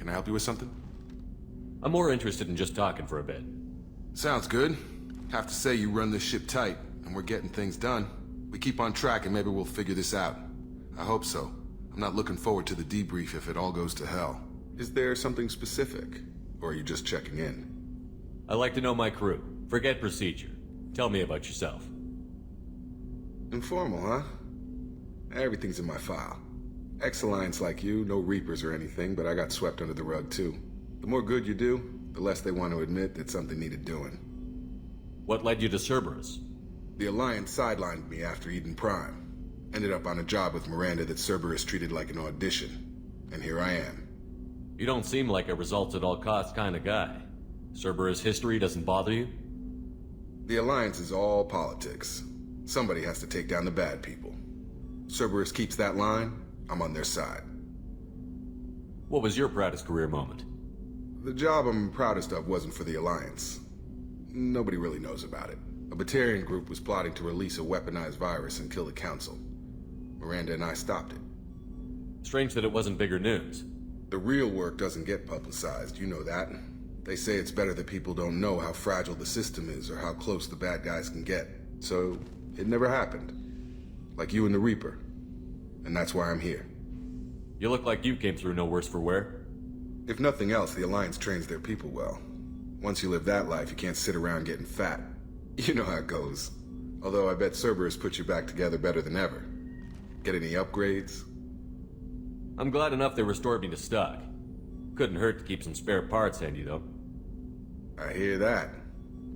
Can I help you with something? I'm more interested in just talking for a bit. Sounds good. Have to say you run this ship tight, and we're getting things done. We keep on track and maybe we'll figure this out. I hope so. I'm not looking forward to the debrief if it all goes to hell. Is there something specific? Or are you just checking in? I like to know my crew. Forget procedure. Tell me about yourself. Informal, huh? Everything's in my file. Ex-Alliance like you, no Reapers or anything, but I got swept under the rug too. The more good you do, the less they want to admit that something needed doing. What led you to Cerberus? The Alliance sidelined me after Eden Prime. Ended up on a job with Miranda that Cerberus treated like an audition. And here I am. You don't seem like a results-at-all-costs kind of guy. Cerberus history doesn't bother you? The Alliance is all politics. Somebody has to take down the bad people. Cerberus keeps that line, I'm on their side. What was your proudest career moment? The job I'm proudest of wasn't for the Alliance. Nobody really knows about it. A Batarian group was plotting to release a weaponized virus and kill the Council. Miranda and I stopped it. Strange that it wasn't bigger news. The real work doesn't get publicized, you know that. They say it's better that people don't know how fragile the system is or how close the bad guys can get. So, it never happened. Like you and the Reaper. And that's why I'm here. You look like you came through no worse for wear. If nothing else, the Alliance trains their people well. Once you live that life, you can't sit around getting fat. You know how it goes. Although I bet Cerberus puts you back together better than ever. Get any upgrades? I'm glad enough they restored me to stock. Couldn't hurt to keep some spare parts handy, though. I hear that.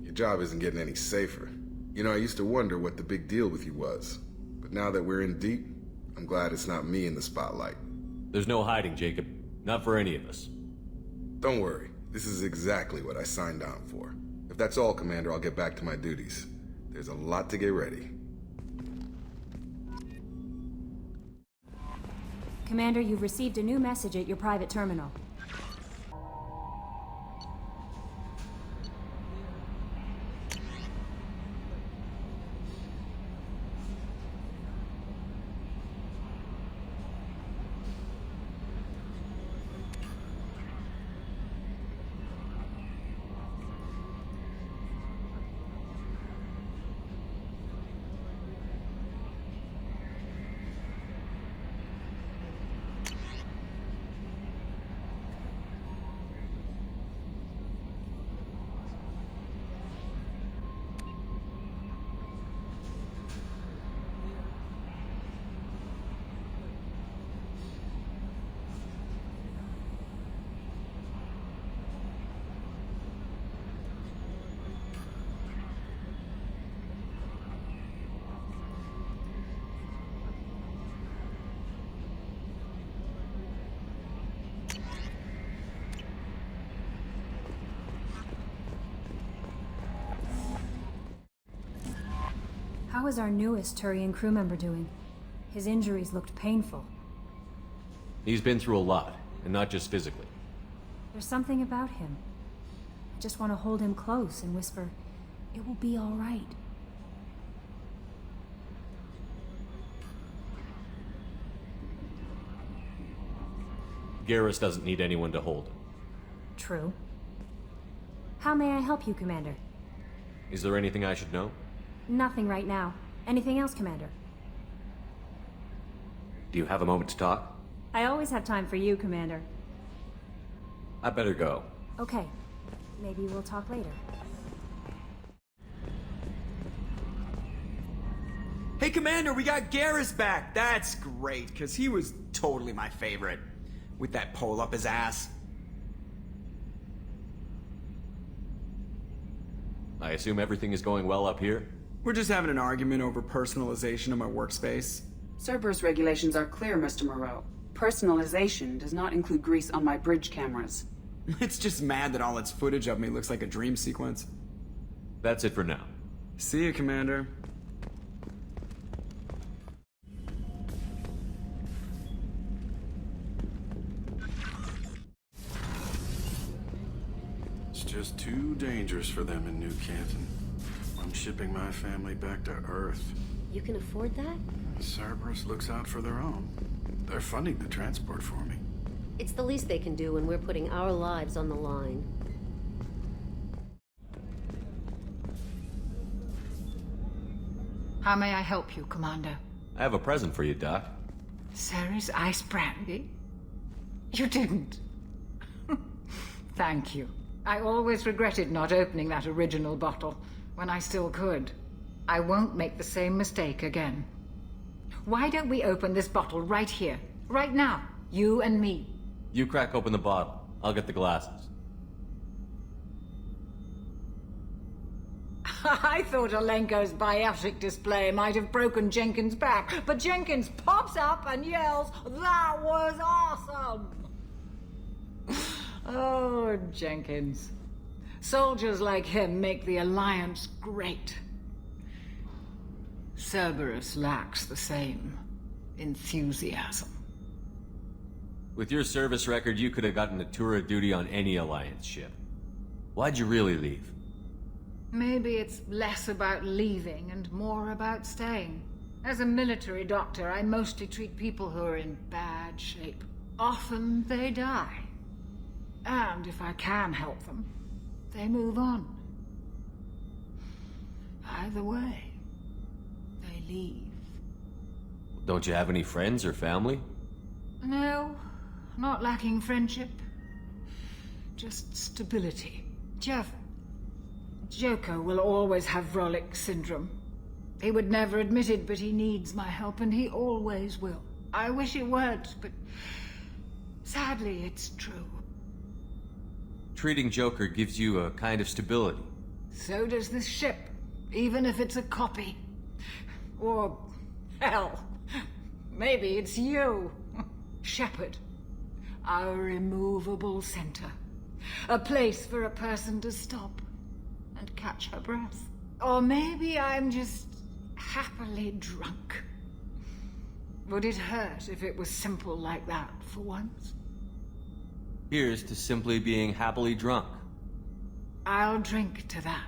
Your job isn't getting any safer. You know, I used to wonder what the big deal with you was. But now that we're in deep, I'm glad it's not me in the spotlight. There's no hiding, Jacob. Not for any of us. Don't worry. This is exactly what I signed on for. If that's all, Commander, I'll get back to my duties. There's a lot to get ready. Commander, you've received a new message at your private terminal. How is our newest Turian crew member doing? His injuries looked painful. He's been through a lot, and not just physically. There's something about him. I just want to hold him close and whisper, "It will be all right." Garrus doesn't need anyone to hold him. True. How may I help you, Commander? Is there anything I should know? Nothing right now. Anything else, Commander? Do you have a moment to talk? I always have time for you, Commander. I better go. Okay. Maybe we'll talk later. Hey, Commander, we got Garrus back! That's great, because he was totally my favorite. With that pole up his ass. I assume everything is going well up here? We're just having an argument over personalization of my workspace. Cerberus regulations are clear, Mr. Moreau. Personalization does not include grease on my bridge cameras. It's just mad that all its footage of me looks like a dream sequence. That's it for now. See you, Commander. It's just too dangerous for them in New Canton. I'm shipping my family back to Earth. You can afford that? Cerberus looks out for their own. They're funding the transport for me. It's the least they can do when we're putting our lives on the line. How may I help you, Commander? I have a present for you, Doc. Sarah's ice brandy? You didn't. Thank you. I always regretted not opening that original bottle when I still could. I won't make the same mistake again. Why don't we open this bottle right here, right now, you and me? You crack open the bottle. I'll get the glasses. I thought Alenko's biotic display might have broken Jenkins' back, but Jenkins pops up and yells, "That was awesome!" Oh, Jenkins. Soldiers like him make the Alliance great. Cerberus lacks the same enthusiasm. With your service record, you could have gotten a tour of duty on any Alliance ship. Why'd you really leave? Maybe it's less about leaving and more about staying. As a military doctor, I mostly treat people who are in bad shape. Often they die. And if I can help them, they move on. Either way, they leave. Don't you have any friends or family? No, not lacking friendship. Just stability. Jeff, Joker will always have Vrolic syndrome. He would never admit it, but he needs my help, and he always will. I wish it weren't, but sadly, it's true. Treating Joker gives you a kind of stability. So does this ship, even if it's a copy. Or, hell, maybe it's you, Shepard. Our immovable center. A place for a person to stop and catch her breath. Or maybe I'm just happily drunk. Would it hurt if it was simple like that for once? Here's to simply being happily drunk. I'll drink to that.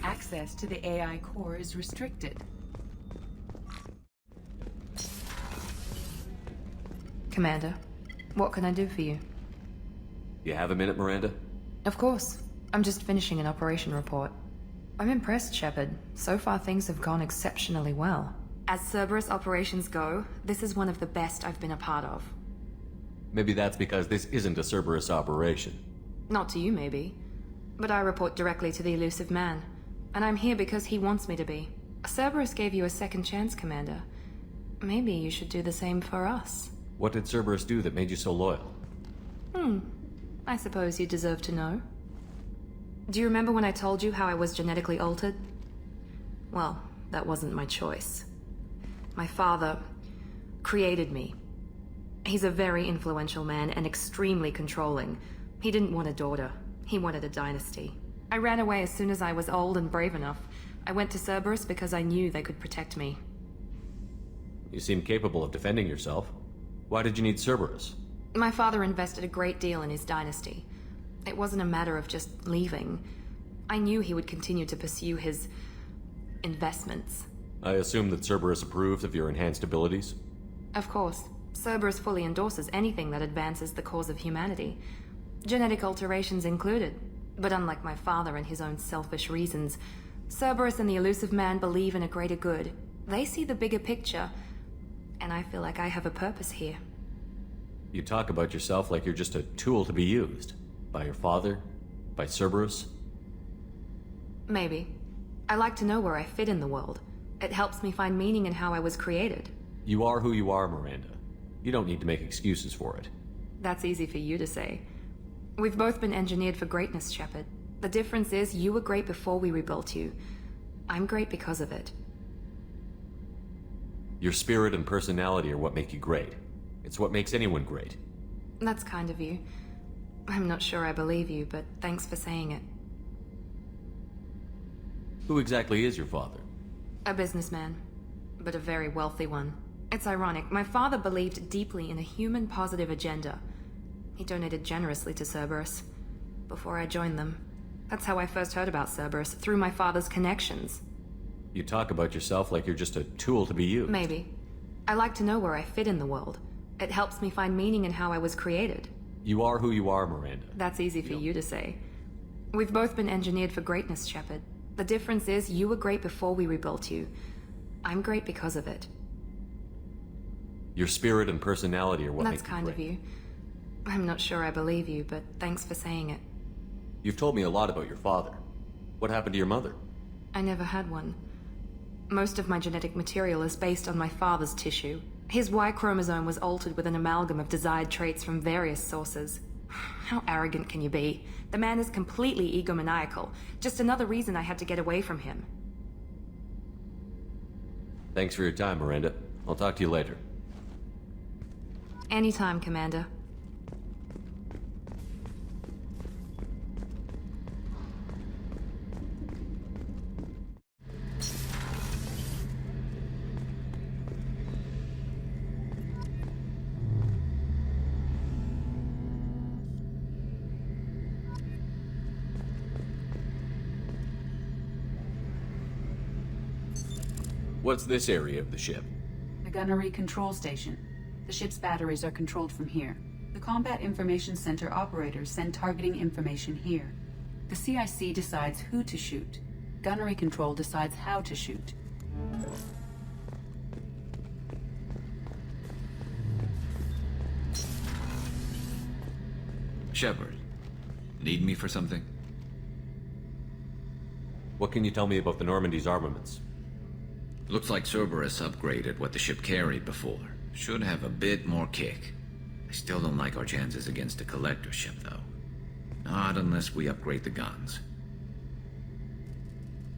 Access to the AI core is restricted. Commander, what can I do for you? You have a minute, Miranda? Of course. I'm just finishing an operation report. I'm impressed, Shepard. So far things have gone exceptionally well. As Cerberus operations go, this is one of the best I've been a part of. Maybe that's because this isn't a Cerberus operation. Not to you, maybe. But I report directly to the elusive man. And I'm here because he wants me to be. Cerberus gave you a second chance, Commander. Maybe you should do the same for us. What did Cerberus do that made you so loyal? I suppose you deserve to know. Do you remember when I told you how I was genetically altered? Well, that wasn't my choice. My father created me. He's a very influential man and extremely controlling. He didn't want a daughter. He wanted a dynasty. I ran away as soon as I was old and brave enough. I went to Cerberus because I knew they could protect me. You seem capable of defending yourself. Why did you need Cerberus? My father invested a great deal in his dynasty. It wasn't a matter of just leaving. I knew he would continue to pursue his investments. I assume that Cerberus approved of your enhanced abilities? Of course. Cerberus fully endorses anything that advances the cause of humanity. Genetic alterations included. But unlike my father and his own selfish reasons, Cerberus and the elusive man believe in a greater good. They see the bigger picture, and I feel like I have a purpose here. You talk about yourself like you're just a tool to be used. By your father? By Cerberus? Maybe. I like to know where I fit in the world. It helps me find meaning in how I was created. You are who you are, Miranda. You don't need to make excuses for it. That's easy for you to say. We've both been engineered for greatness, Shepard. The difference is you were great before we rebuilt you. I'm great because of it. Your spirit and personality are what make you great. It's what makes anyone great. That's kind of you. I'm not sure I believe you, but thanks for saying it. Who exactly is your father? A businessman, but a very wealthy one. It's ironic, my father believed deeply in a human-positive agenda. He donated generously to Cerberus before I joined them. That's how I first heard about Cerberus, through my father's connections. You talk about yourself like you're just a tool to be used. Maybe. I like to know where I fit in the world. It helps me find meaning in how I was created. You are who you are, Miranda. That's easy for you to say. We've both been engineered for greatness, Shepard. The difference is you were great before we rebuilt you. I'm great because of it. Your spirit and personality are what That's make kind you of great. you. I'm not sure I believe you, but thanks for saying it. You've told me a lot about your father. What happened to your mother? I never had one. Most of my genetic material is based on my father's tissue. His Y chromosome was altered with an amalgam of desired traits from various sources. How arrogant can you be? The man is completely egomaniacal. Just another reason I had to get away from him. Thanks for your time, Miranda. I'll talk to you later. Anytime, Commander. What's this area of the ship? The gunnery control station. The ship's batteries are controlled from here. The Combat Information Center operators send targeting information here. The CIC decides who to shoot. Gunnery control decides how to shoot. Shepard, need me for something? What can you tell me about the Normandy's armaments? Looks like Cerberus upgraded what the ship carried before. Should have a bit more kick. I still don't like our chances against a collector ship, though. Not unless we upgrade the guns.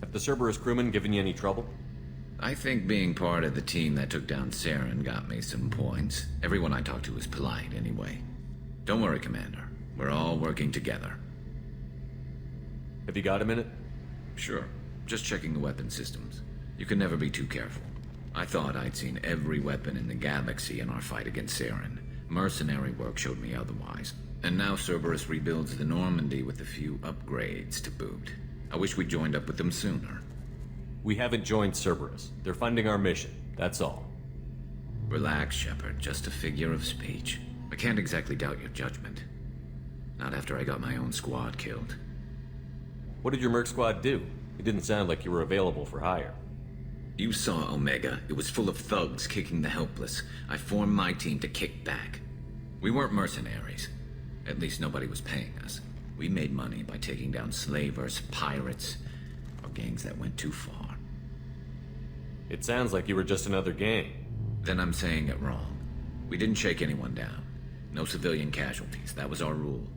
Have the Cerberus crewmen given you any trouble? I think being part of the team that took down Saren got me some points. Everyone I talked to was polite, anyway. Don't worry, Commander. We're all working together. Have you got a minute? Sure. Just checking the weapon systems. You can never be too careful. I thought I'd seen every weapon in the galaxy in our fight against Saren. Mercenary work showed me otherwise. And now Cerberus rebuilds the Normandy with a few upgrades to boot. I wish we'd joined up with them sooner. We haven't joined Cerberus. They're funding our mission, that's all. Relax, Shepard. Just a figure of speech. I can't exactly doubt your judgment. Not after I got my own squad killed. What did your merc squad do? It didn't sound like you were available for hire. You saw Omega. It was full of thugs kicking the helpless. I formed my team to kick back. We weren't mercenaries. At least nobody was paying us. We made money by taking down slavers, pirates, or gangs that went too far. It sounds like you were just another gang. Then I'm saying it wrong. We didn't shake anyone down. No civilian casualties. That was our rule.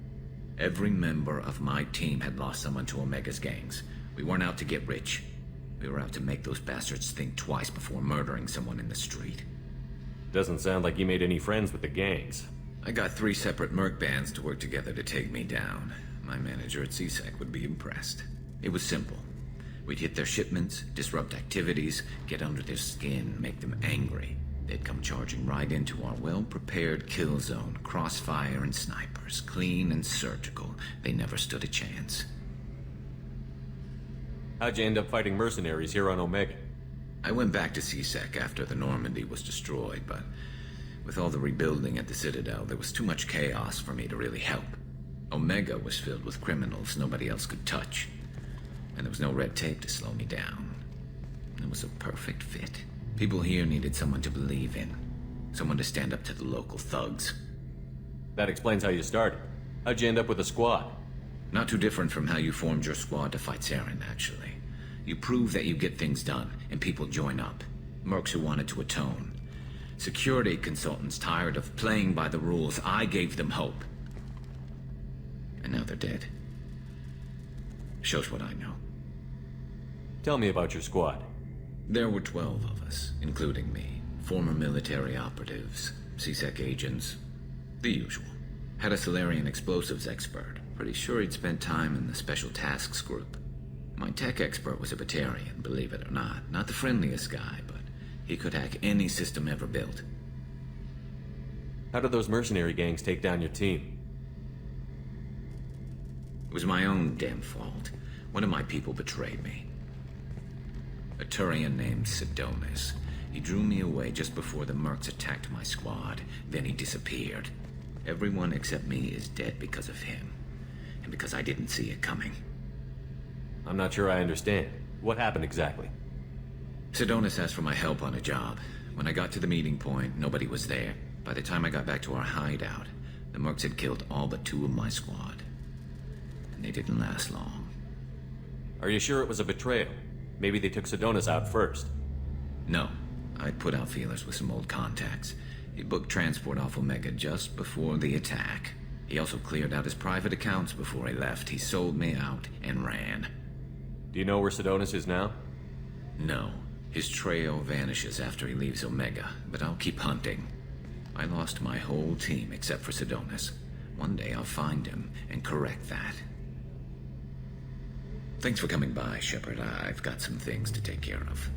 Every member of my team had lost someone to Omega's gangs. We weren't out to get rich. We were out to make those bastards think twice before murdering someone in the street. Doesn't sound like you made any friends with the gangs. I got 3 separate merc bands to work together to take me down. My manager at CSEC would be impressed. It was simple. We'd hit their shipments, disrupt activities, get under their skin, make them angry. They'd come charging right into our well-prepared kill zone, crossfire and snipers, clean and surgical. They never stood a chance. How'd you end up fighting mercenaries here on Omega? I went back to CSEC after the Normandy was destroyed, but with all the rebuilding at the Citadel, there was too much chaos for me to really help. Omega was filled with criminals nobody else could touch, and there was no red tape to slow me down. It was a perfect fit. People here needed someone to believe in, someone to stand up to the local thugs. That explains how you started. How'd you end up with a squad? Not too different from how you formed your squad to fight Saren, actually. You prove that you get things done, and people join up. Mercs who wanted to atone. Security consultants tired of playing by the rules. I gave them hope. And now they're dead. Shows what I know. Tell me about your squad. There were 12 of us, including me. Former military operatives, CSEC agents, the usual. Had a Solarian explosives expert. Pretty sure he'd spent time in the Special Tasks Group. My tech expert was a Batarian, believe it or not. Not the friendliest guy, but he could hack any system ever built. How did those mercenary gangs take down your team? It was my own damn fault. One of my people betrayed me. A Turian named Sidonis. He drew me away just before the mercs attacked my squad. Then he disappeared. Everyone except me is dead because of him. And because I didn't see it coming. I'm not sure I understand. What happened exactly? Sidonis asked for my help on a job. When I got to the meeting point, nobody was there. By the time I got back to our hideout, the mercs had killed all but 2 of my squad. And they didn't last long. Are you sure it was a betrayal? Maybe they took Sidonis out first. No. I put out feelers with some old contacts. He booked transport off Omega just before the attack. He also cleared out his private accounts before he left. He sold me out and ran. Do you know where Sidonis is now? No. His trail vanishes after he leaves Omega, but I'll keep hunting. I lost my whole team except for Sidonis. One day I'll find him and correct that. Thanks for coming by, Shepard. I've got some things to take care of.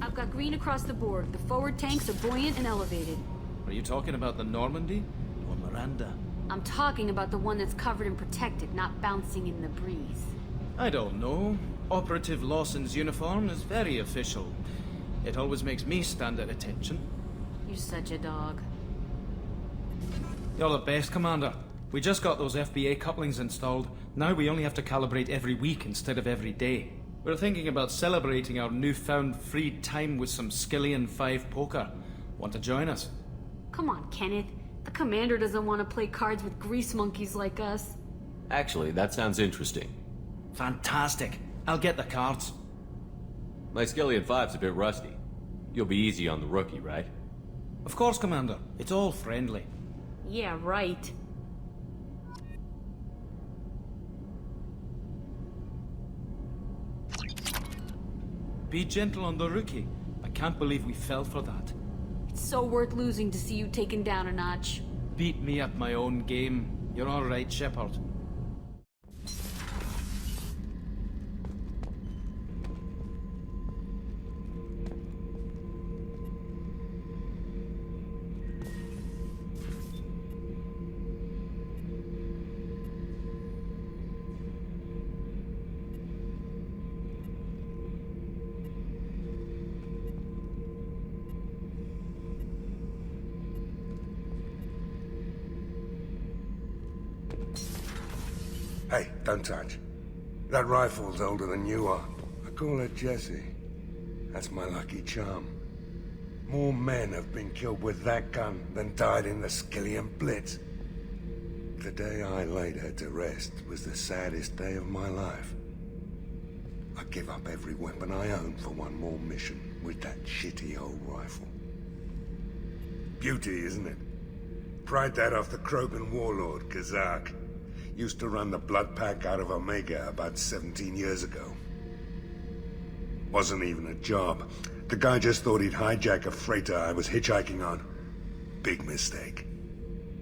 I've got green across the board. The forward tanks are buoyant and elevated. Are you talking about the Normandy or Miranda? I'm talking about the one that's covered and protected, not bouncing in the breeze. I don't know. Operative Lawson's uniform is very official. It always makes me stand at attention. You're such a dog. You're the best, Commander. We just got those FBA couplings installed. Now we only have to calibrate every week instead of every day. We're thinking about celebrating our newfound free time with some Skillian 5 poker. Want to join us? Come on, Kenneth. The commander doesn't want to play cards with grease monkeys like us. Actually, that sounds interesting. Fantastic. I'll get the cards. My Skillian 5's a bit rusty. You'll be easy on the rookie, right? Of course, Commander. It's all friendly. Yeah, right. Be gentle on the rookie. I can't believe we fell for that. It's so worth losing to see you taken down a notch. Beat me at my own game. You're all right, Shepard. Hey, don't touch. That rifle's older than you are. I call her Jessie. That's my lucky charm. More men have been killed with that gun than died in the Skillian Blitz. The day I laid her to rest was the saddest day of my life. I give up every weapon I own for one more mission with that shitty old rifle. Beauty, isn't it? Pried that off the Krogan warlord, Kazak. Used to run the blood pack out of Omega about 17 years ago. Wasn't even a job. The guy just thought he'd hijack a freighter I was hitchhiking on. Big mistake.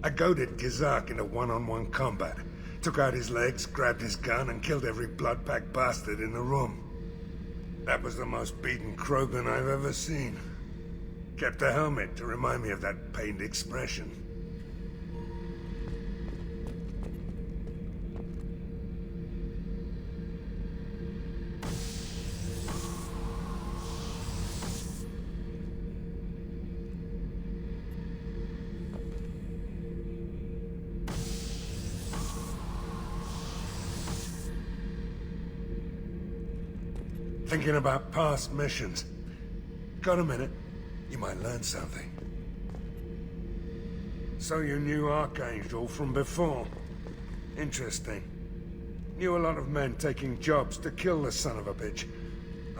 I goaded Kazak into one-on-one combat. Took out his legs, grabbed his gun, and killed every blood pack bastard in the room. That was the most beaten Krogan I've ever seen. Kept a helmet to remind me of that pained expression. Thinking about past missions. Got a minute? You might learn something. So you knew Archangel from before. Interesting. Knew a lot of men taking jobs to kill the son of a bitch.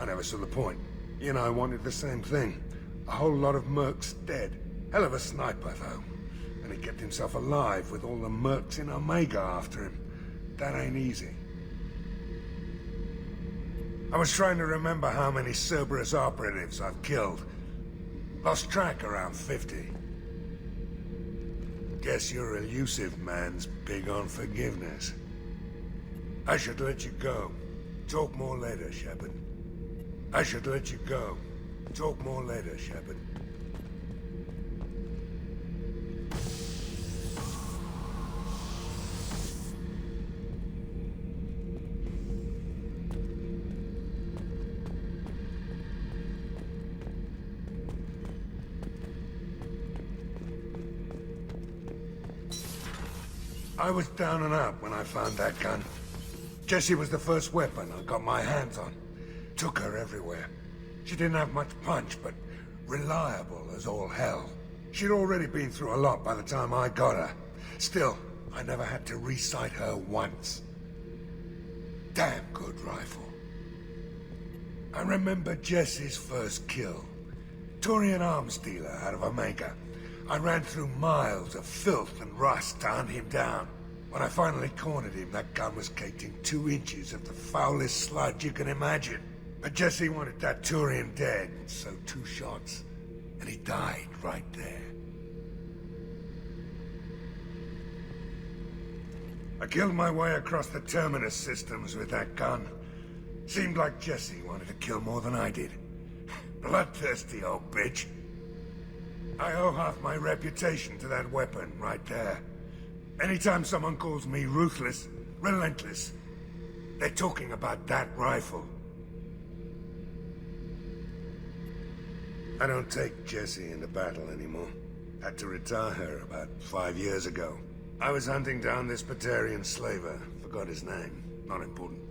I never saw the point. You and I wanted the same thing. A whole lot of mercs dead. Hell of a sniper, though. And he kept himself alive with all the mercs in Omega after him. That ain't easy. I was trying to remember how many Cerberus operatives I've killed. Lost track around 50. Guess your elusive man's big on forgiveness. I should let you go. Talk more later, Shepard. I should let you go. Talk more later, Shepard. I was down and out when I found that gun. Jessie was the first weapon I got my hands on. Took her everywhere. She didn't have much punch, but reliable as all hell. She'd already been through a lot by the time I got her. Still, I never had to re-sight her once. Damn good rifle. I remember Jessie's first kill. Turian arms dealer out of Omega. I ran through miles of filth and rust to hunt him down. When I finally cornered him, that gun was caked in 2 inches of the foulest sludge you can imagine. But Jessie wanted that Turian dead, so 2 shots, and he died right there. I killed my way across the Terminus systems with that gun. Seemed like Jessie wanted to kill more than I did. Bloodthirsty old bitch. I owe half my reputation to that weapon right there. Anytime someone calls me ruthless, relentless, they're talking about that rifle. I don't take Jessie into battle anymore. Had to retire her about 5 years ago. I was hunting down this Batarian slaver. Forgot his name. Not important.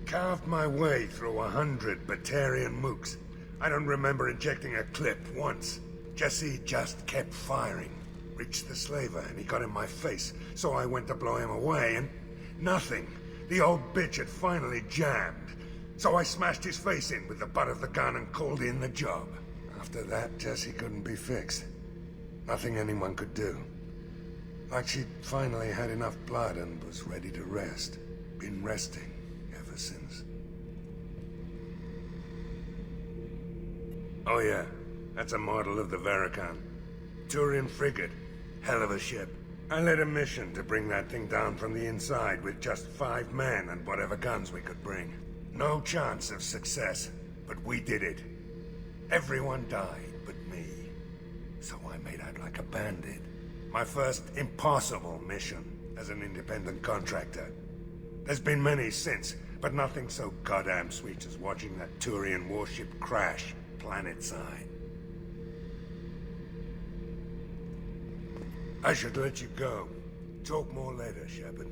Carved my way through 100 Batarian mooks. I don't remember injecting a clip once. Jessie just kept firing. Reached the slaver, and he got in my face, so I went to blow him away, and nothing. The old bitch had finally jammed. So I smashed his face in with the butt of the gun and called in the job. After that, Jessie couldn't be fixed. Nothing anyone could do. Like she'd finally had enough blood and was ready to rest. Been resting ever since. Oh yeah, that's a model of the Yarikkid. Turian frigate. Hell of a ship. I led a mission to bring that thing down from the inside with just 5 men and whatever guns we could bring. No chance of success, but we did it. Everyone died but me. So I made out like a bandit. My first impossible mission as an independent contractor. There's been many since, but nothing so goddamn sweet as watching that Turian warship crash planetside. I should let you go. Talk more later, Shepard.